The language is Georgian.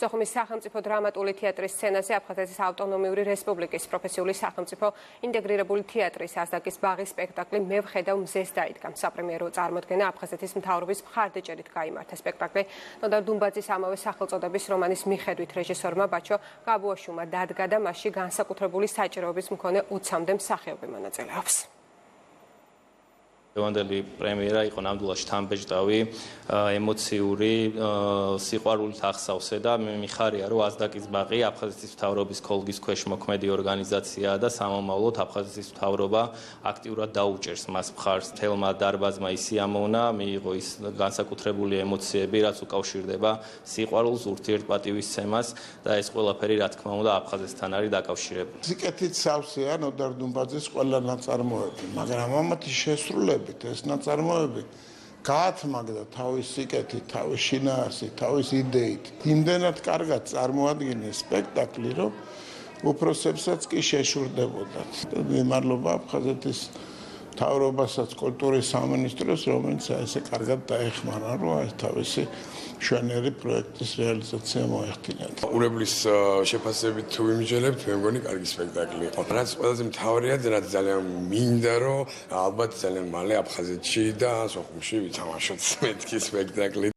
სოხუმის სახელმწიფო დრამატული თეატრის სცენაზე აფხაზეთის ავტონომიური რესპუბლიკის პროფესიული სახელმწიფო ინტეგრირებული თეატრის ასდაკის ბაღის სპექტაკლი მე ვხედავ მზეს დაიდგა. საპრემიერო წარმოდგენა აფხაზეთის მთავრობის მხარდაჭერით გაიმართა. სპექტაკლი ნოდარ დუმბაძის ამავე სახელწოდების რომანის მიხედვით რეჟისორმა ბაჩო გაბუაშვილმა დადგა და მასში განსაკუთრებული საჭიროების მქონე 20-მდე მსახიობი მონაწილეობს. Evangeli პრემიერა იყო ნამდვილად შთამბეჭდავი, ემოციური, სიყვარულით ახსავსე და მე მიხარია, რომ ასდაკის ბაღი აფხაზეთის მთავრობის ქოლგის ქვეშ მოქმედი ორგანიზაციაა და სამომავლოდ აფხაზეთის მთავრობა აქტიურად დაუჭერს მას მხარს. თელმა დარბაზმა ისი ამოვნა, მიიღო ის განსაკუთრებული ემოციები, რაც უკავშირდება სიყვარულს, ურთიერთპატივისცემას და ეს ყველაფერი, რა თქმა უნდა, აფხაზეთთან არის დაკავშირებული. სიკეთით სავსეა ნოდარ დუმბაძის ყველა ნაწარმოები, მაგრამ ამათი შესრულება ეს ნაწარმოები გაათმაგდა თავის სიკეთით, თავის შინაარსით, თავის იდეით. იმდენად კარგად წარმოადგენს სპექტაკლი, რომ უფროსებსაც კი შეშურდებოდათ. მადლობა აფხაზეთის მთავრობასაც, კულტურის სამინისტროს, რომელიც ესე კარგად დაეხმარა, რომ თავისი შვენიერი პროექტის რეალიზაცია მოეხდინათ. ურებლის შეფასებით თუ ვიმიჯელებთ, მე მგონი კარგი სპექტაკლი იყო. რაც ყველაზე მთავარია, რაც ძალიან მინდა, რომ ალბათ ძალიან მალე აფხაზეთში და სოხუმში ვითამაშოთ მეთქი სპექტაკლი.